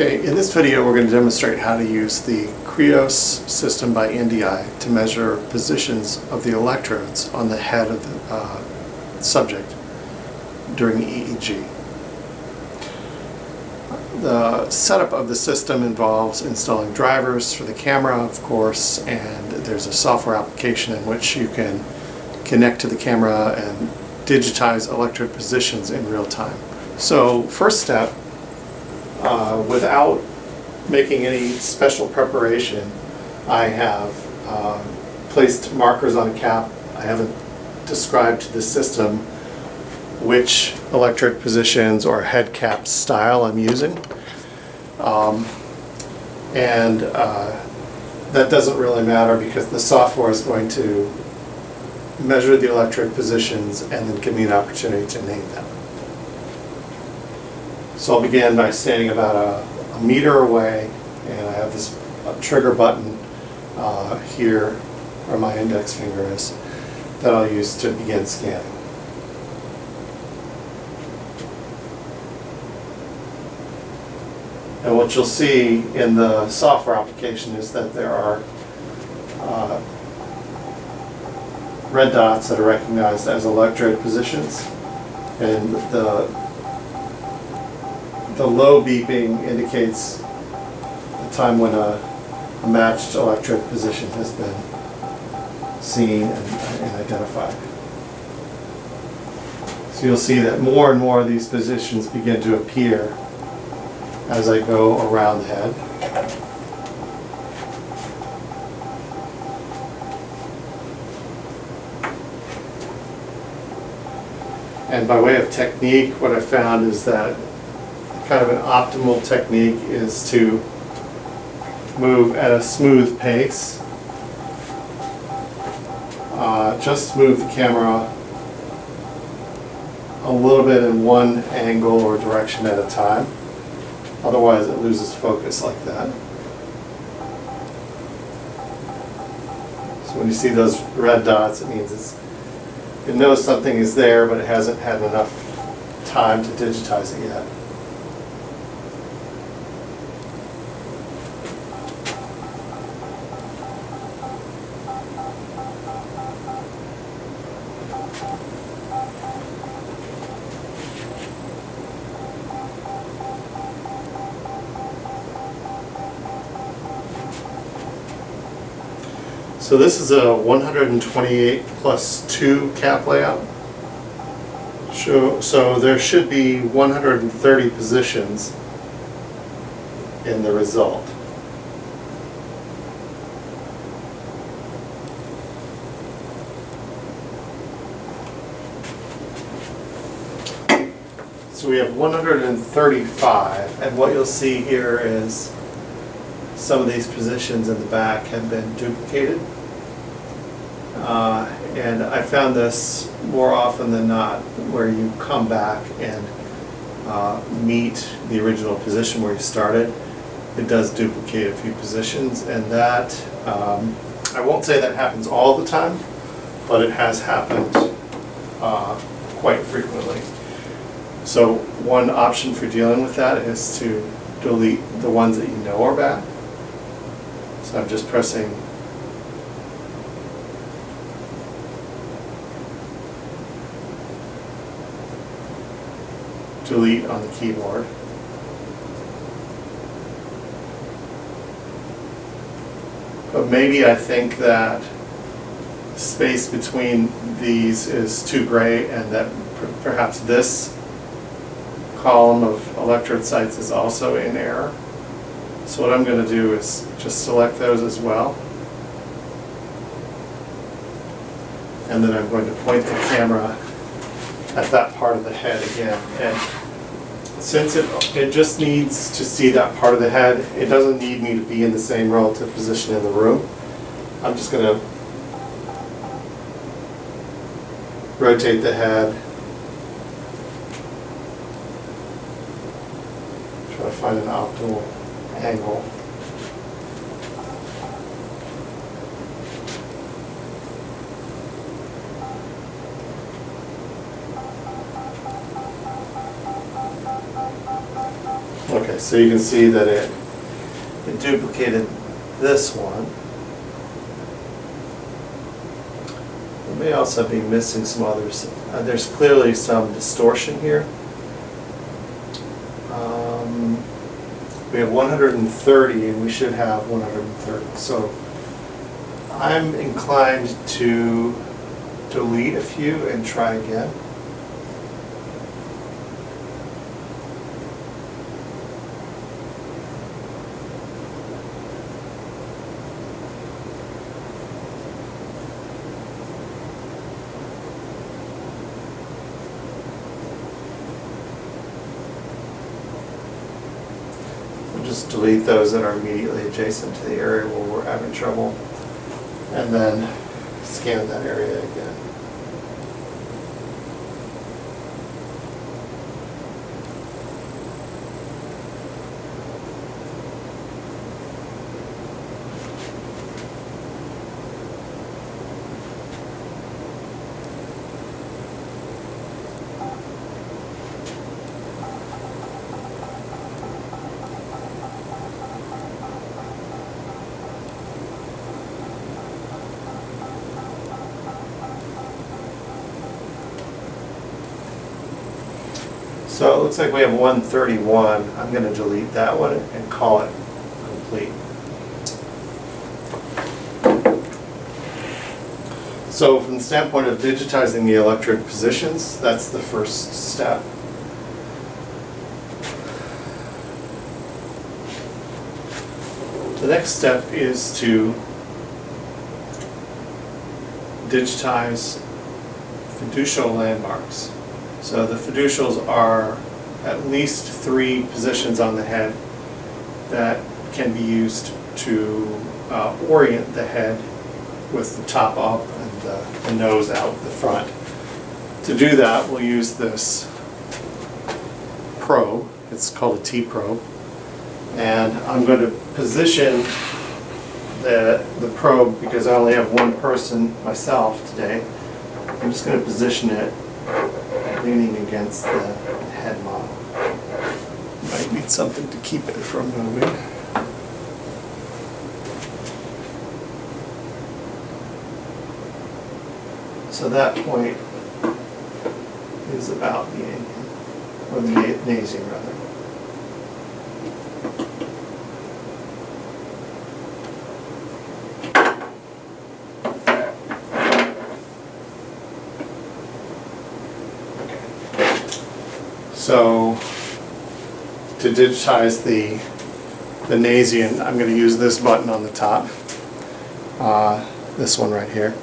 Okay, in this video we're going to demonstrate how to use the Krios system by NDI to measure positions of the electrodes on the head of the subject during the EEG. The setup of the system involves installing drivers for the camera, of course, and there's a software application in which you can connect to the camera and digitize electrode positions in real time. So, first step, without making any special preparation, I have placed markers on a cap. I haven't described to the system which electrode positions or head cap style I'm using. That doesn't really matter because the software is going to measure the electrode positions and then give me an opportunity to name them. So I'll begin by standing about a meter away, and I have this trigger button here where my index finger is that I'll use to begin scanning. And what you'll see in the software application is that there are red dots that are recognized as electrode positions, and the low beeping indicates the time when a matched electrode position has been seen and identified. So you'll see that more and more of these positions begin to appear as I go around the head. And by way of technique, what I found is that kind of an optimal technique is to move at a smooth pace. Just move the camera a little bit in one angle or direction at a time. Otherwise it loses focus like that. So when you see those red dots, it means it knows something is there, but it hasn't had enough time to digitize it yet. So this is a 128 plus 2 cap layout. So there should be 130 positions in the result. So we have 135, and what you'll see here is some of these positions in the back have been duplicated. And I found this more often than not where you come back and meet the original position where you started. It does duplicate a few positions, and that, I won't say that happens all the time, but it has happened quite frequently. So one option for dealing with that is to delete the ones that you know are bad. So I'm just pressing delete on the keyboard. But maybe I think that space between these is too great and that perhaps this column of electrode sites is also in error. So what I'm going to do is just select those as well. And then I'm going to point the camera at that part of the head again. And since it just needs to see that part of the head, it doesn't need me to be in the same relative position in the room. I'm just going to rotate the head, try to find an optimal angle. Okay, so you can see that it duplicated this one. It may also be missing some others. There's clearly some distortion here. We have 130 and we should have 130. So I'm inclined to delete a few and try again. Just delete those that are immediately adjacent to the area where we're having trouble, and then scan that area again. So it looks like we have 131. I'm going to delete that one and call it complete. So from the standpoint of digitizing the electrode positions, that's the first step. The next step is to digitize fiducial landmarks. So the fiducials are at least 3 positions on the head that can be used to orient the head with the top up and the nose out the front. To do that, we'll use this probe. It's called a T-probe. And I'm going to position the probe, because I only have one person myself today. I'm just going to position it leaning against the head model. Might need something to keep it from moving. So that point is about the anion, or the nasing rather. So to digitize the Nasian, I'm going to use this button on the top, this one right here.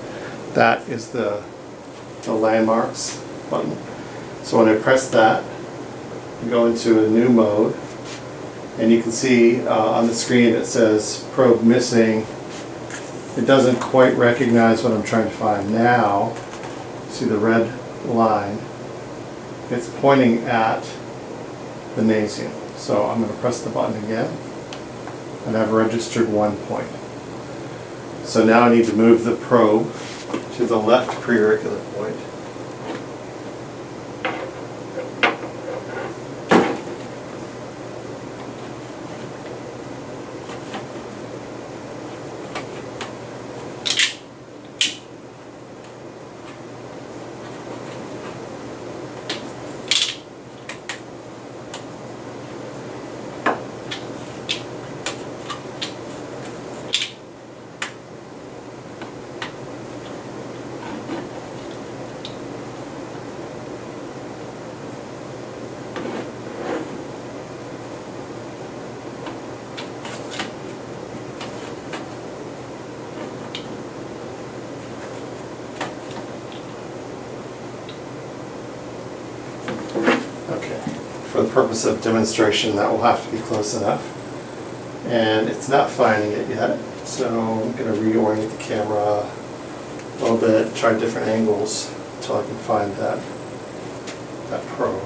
That is the landmarks button. So when I press that, I go into a new mode, and you can see on the screen it says probe missing. It doesn't quite recognize what I'm trying to find now. See the red line? It's pointing at the Nasian. So I'm going to press the button again, and I've registered 1 point. So now I need to move the probe to the left preauricular point. For the purpose of demonstration, that will have to be close enough. And it's not finding it yet, so I'm going to reorient the camera a little bit, try different angles until I can find that probe.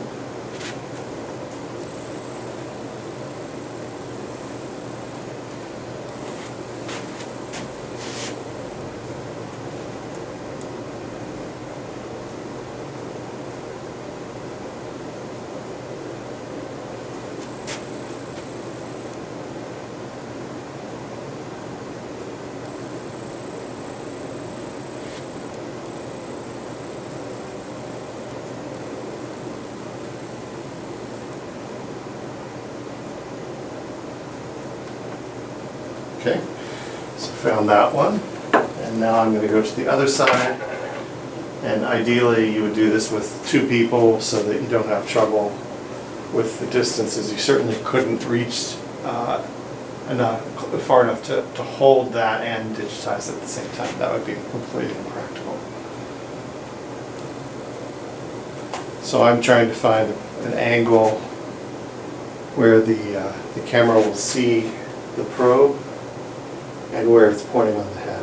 Okay, so found that one. And now I'm going to go to the other side. And ideally you would do this with two people so that you don't have trouble with the distances. You certainly couldn't reach far enough to hold that and digitize at the same time. That would be completely impractical. So I'm trying to find an angle where the camera will see the probe and where it's pointing on the head.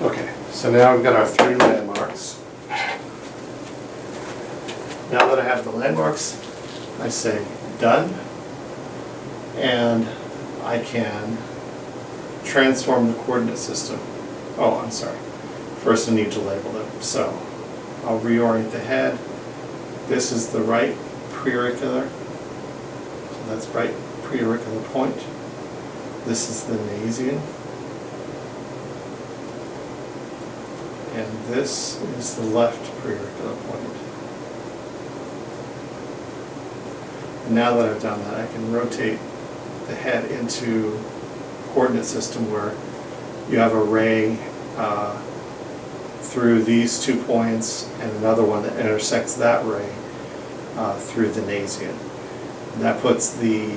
Okay, so now we've got our three landmarks. Now that I have the landmarks, I say done, and I can transform the coordinate system. Oh, I'm sorry. First I need to label them. So I'll reorient the head. This is the right preauricular. So that's right preauricular point. This is the Bayesian. And this is the left preauricular point. And now that I've done that, I can rotate the head into a coordinate system where you have a ray through these 2 points and another one that intersects that ray through the Bayesian. And that puts the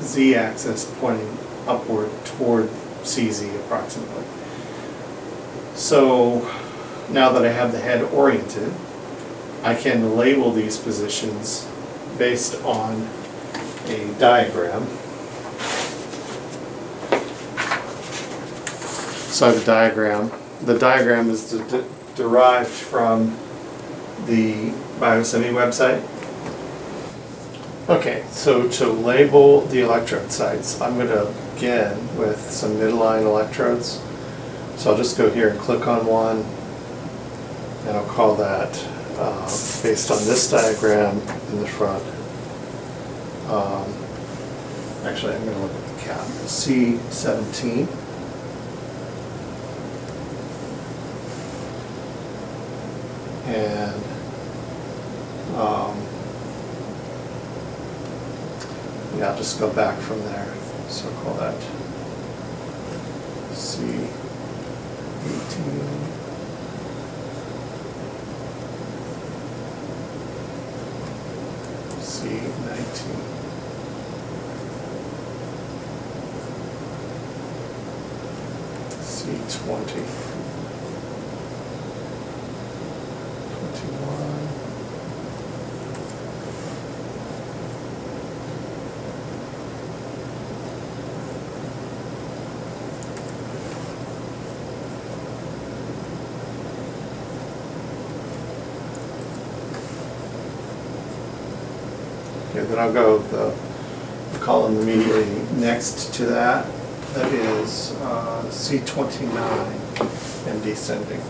z-axis pointing upward toward CZ approximately. So now that I have the head oriented, I can label these positions based on a diagram. So I have a diagram. The diagram is derived from the Biosemi website. Okay, so to label the electrode sites, I'm going to begin with some midline electrodes. So I'll just go here and click on one, and I'll call that, based on this diagram in the front. Actually, I'm going to look at the cap. C17. And yeah, I'll just go back from there. So I'll call that C18. C19. C20. 21. Okay, then I'll go the column immediately next to that. That is C29 and descending.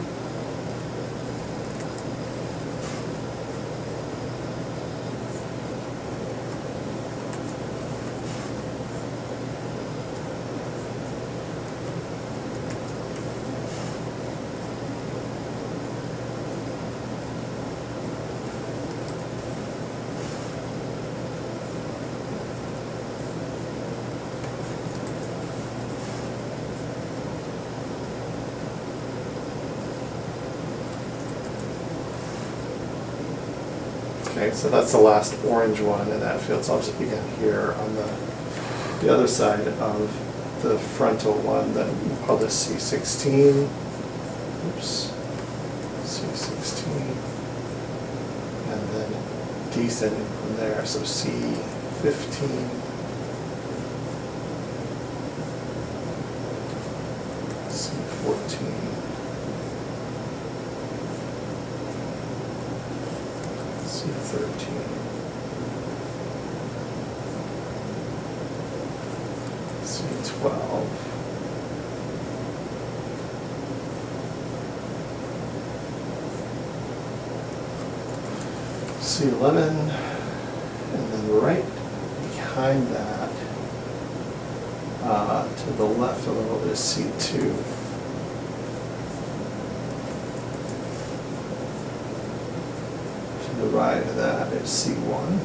Okay, so that's the last orange one in that field, so I'll just begin here on the other side of the frontal one, then we'll call this C16. Oops, C16. And then descending from there, so C15. C14. C13. C12. C11, and then right behind that, to the left a little, is C2. To the right of that is C1.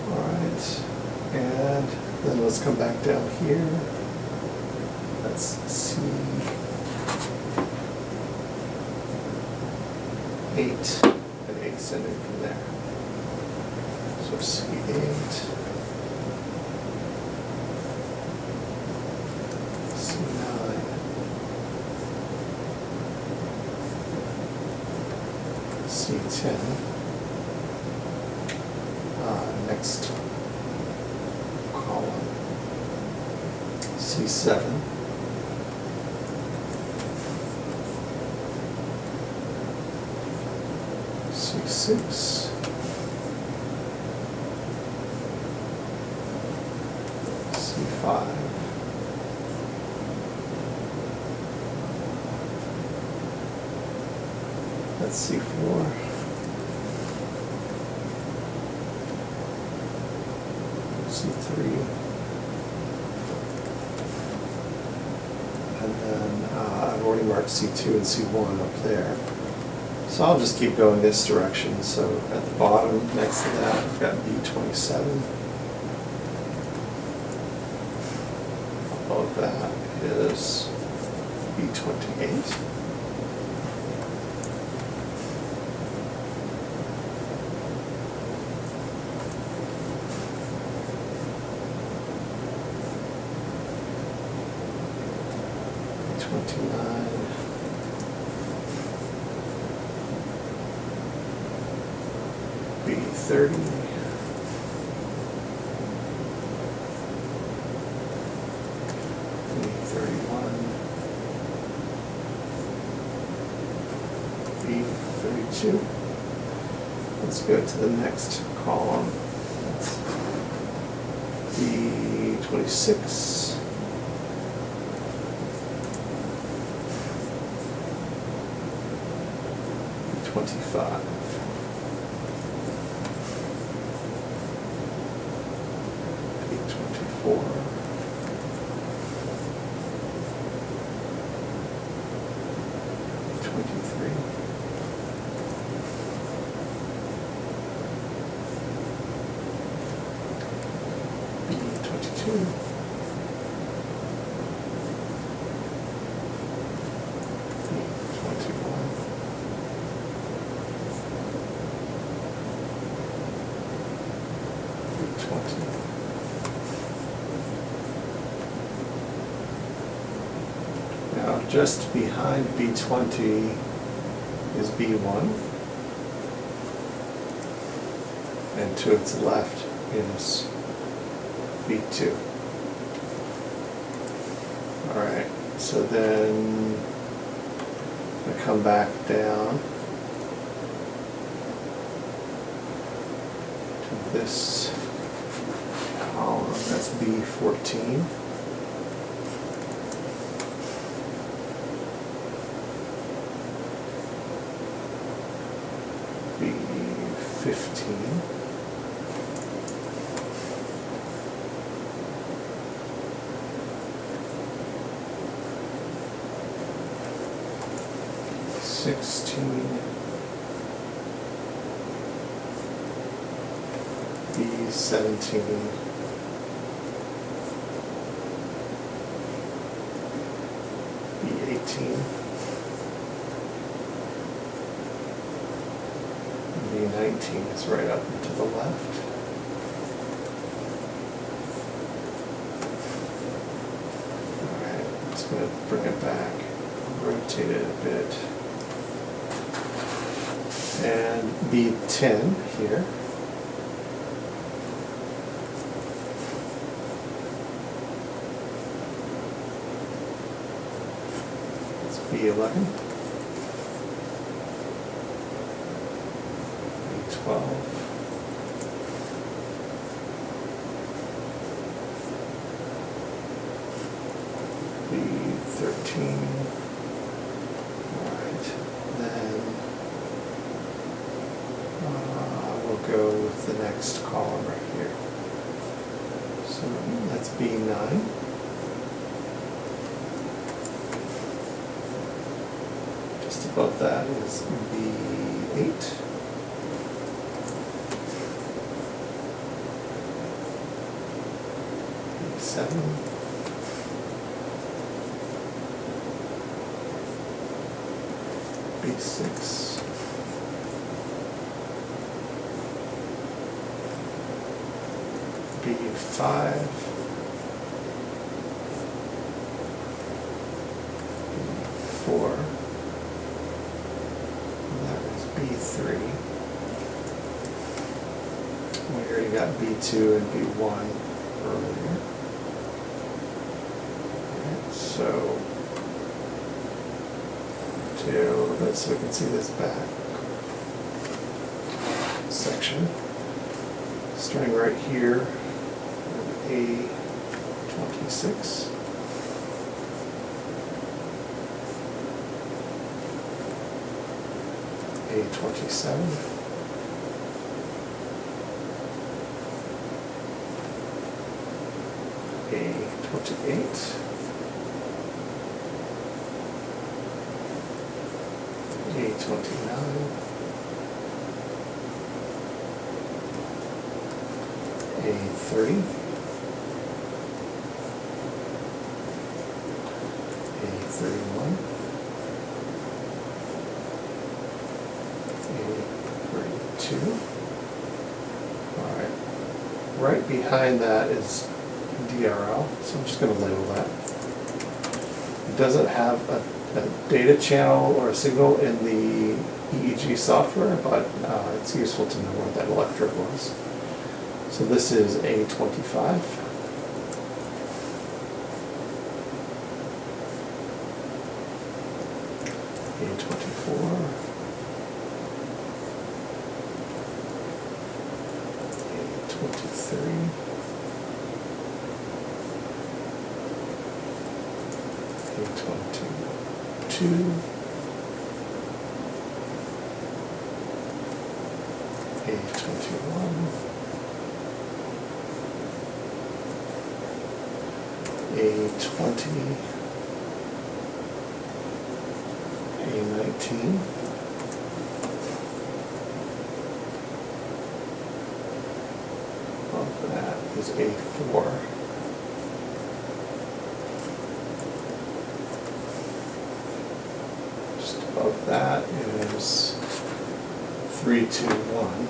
All right, and then let's come back down here. That's C8 and 8 ascending from there. So C8, C9, C10. Next column, C7. C6. C5. That's C4. C3. And then I've already marked C2 and C1 up there. So I'll just keep going this direction. So at the bottom, next to that, I've got B27. Above that is B28. B29. B30, B31, B32. Let's go to the next column. That's B26. B25. B24. B23. B22. B21. B20. Now, just behind B20 is B1, and to its left is B2. All right, so then I come back down to this column, that's B14. B15. B17, B18, A19 is right up and to the left. Alright, I'm just going to bring it back, rotate it a bit. And B10 here. It's B11. B12. B13. Alright, then we'll go with the next column right here. So that's B9. Just above that is B8. B7. B6. B5, B4, and that is B3. We already got B2 and B1 earlier. Alright, so do a little bit so we can see this back section. Starting right here. A26, A27, A28, A29, A30, A31, A32. All right. Right behind that is DRL, so I'm just going to label that. It doesn't have a data channel or a signal in the EEG software, but it's useful to know where that electrode was. So this is A25. A24, A23, A22, A21, A20, A19, above that is A4, just above that is 3, 2, 1.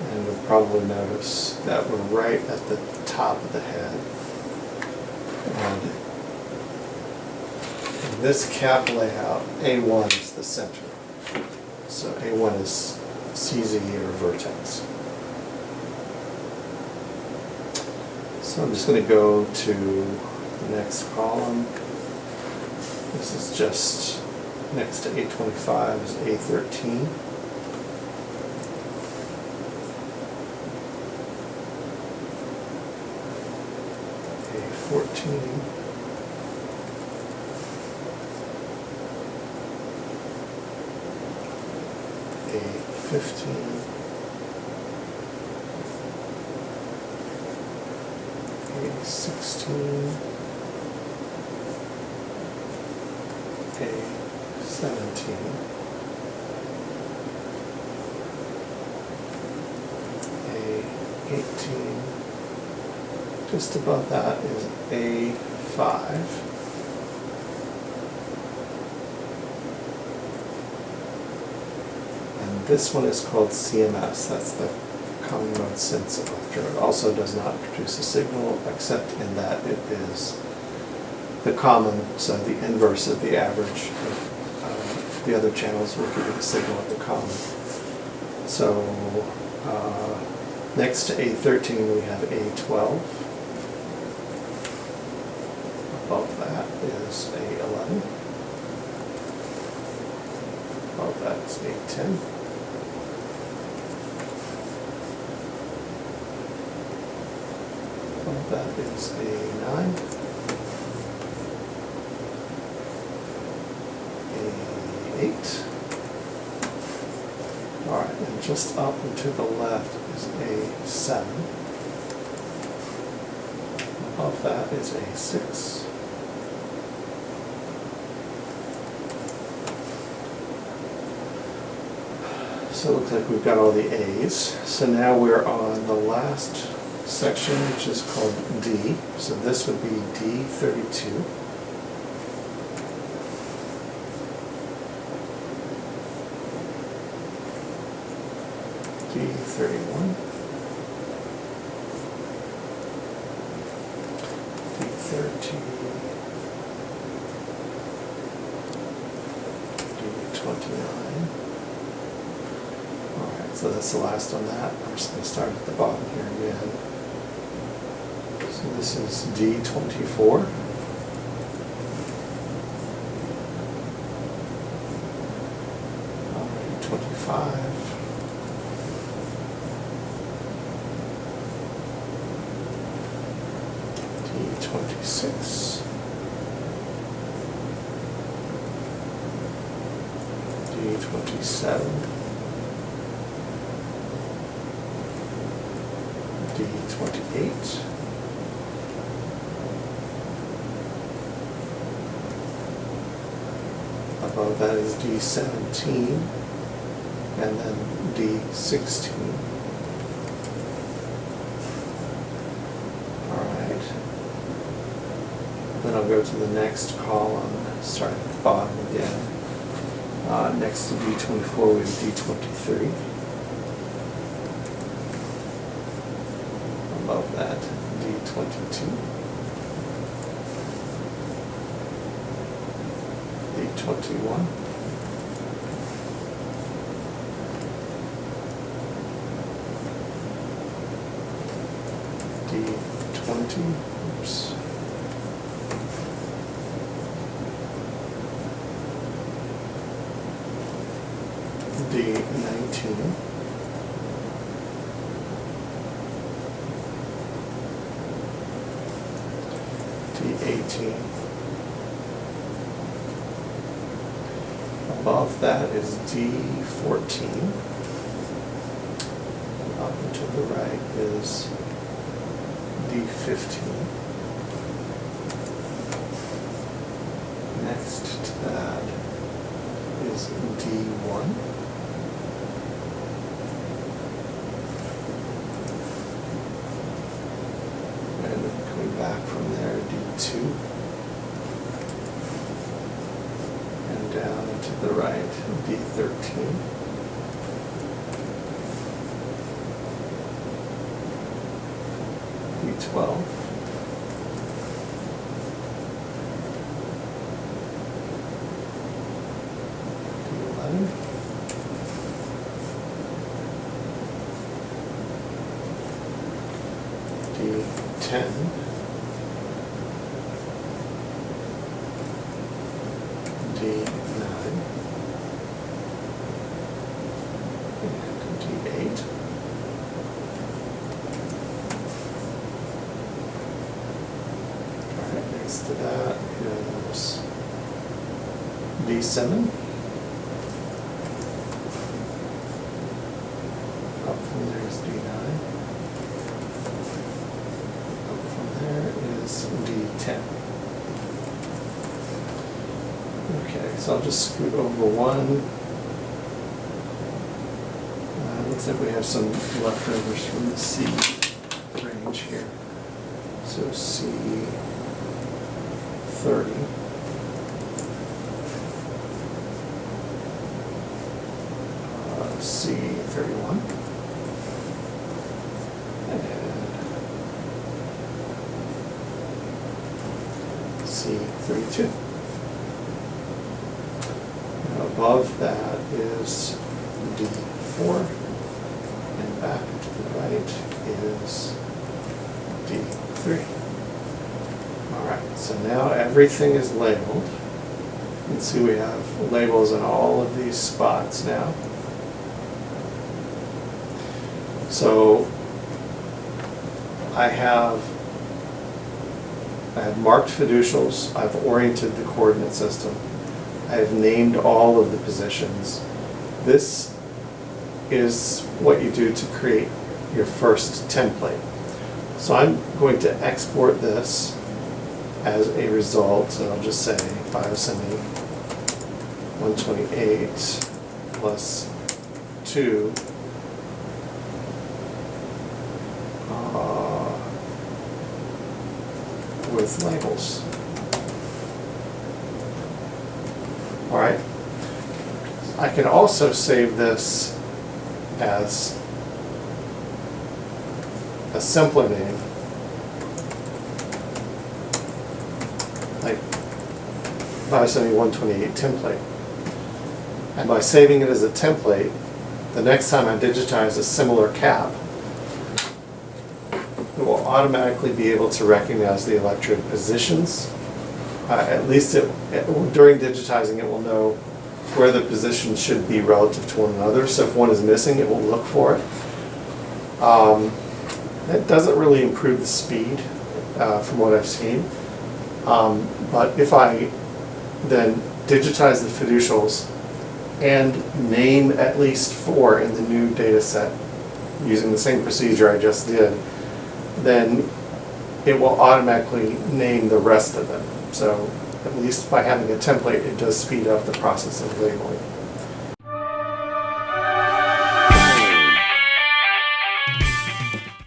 And you'll probably notice that we're right at the top of the head. And in this cap layout, A1 is the center. So A1 is CZ or vertex. So I'm just going to go to the next column. This is just next to A25 is A13. A14. A15. A16. A17. A18. Just above that is A5. And this one is called CMS. That's the common mode sense electrode. Also does not produce a signal, except in that it is the common, so the inverse of the average of the other channels will give you the signal at the common. So next to A13 we have A12. Above that is A11. Above that is A10. Above that is A9. A8. Alright, and just up and to the left is A7. Above that is A6. So it looks like we've got all the A's. So now we're on the last section, which is called D. So this would be D32. D31. D30. D29. So that's the last on that. I'm just going to start at the bottom here again. So this is D24. D25. D26. D27. D28. Above that is D17, and then D16. Alright. Then I'll go to the next column, starting at the bottom again. Next to D24 we have D23. Above that, D22, D21, D20, oops, D19, D18. Above that is D14. And up and to the right is D15. Next to that is D1. And then coming back from there, D2. And down and to the right, D13. D12. D11. D10. D9. And D8. Alright, next to that is D7. Up from there is D9. Up from there is D10. Okay, so I'll just scoot over one. Looks like we have some leftovers from the C range here. So C30. C31. And C32. Now above that is D4, and back to the right is D3. All right, so now everything is labeled. You can see we have labels in all of these spots now. So I have marked fiducials, I've oriented the coordinate system, I have named all of the positions. This is what you do to create your first template. So I'm going to export this as a result, and I'll just say Biosemi 128 plus 2 with labels. All right. I can also save this as a simpler name, like Biosemi 128 template. And by saving it as a template, the next time I digitize a similar cap, it will automatically be able to recognize the electrode positions. At least during digitizing, it will know where the positions should be relative to one another. So if one is missing, it will look for it. It doesn't really improve the speed from what I've seen. But if I then digitize the fiducials and name at least 4 in the new data set using the same procedure I just did, then it will automatically name the rest of them. So at least by having a template, it does speed up the process of labeling.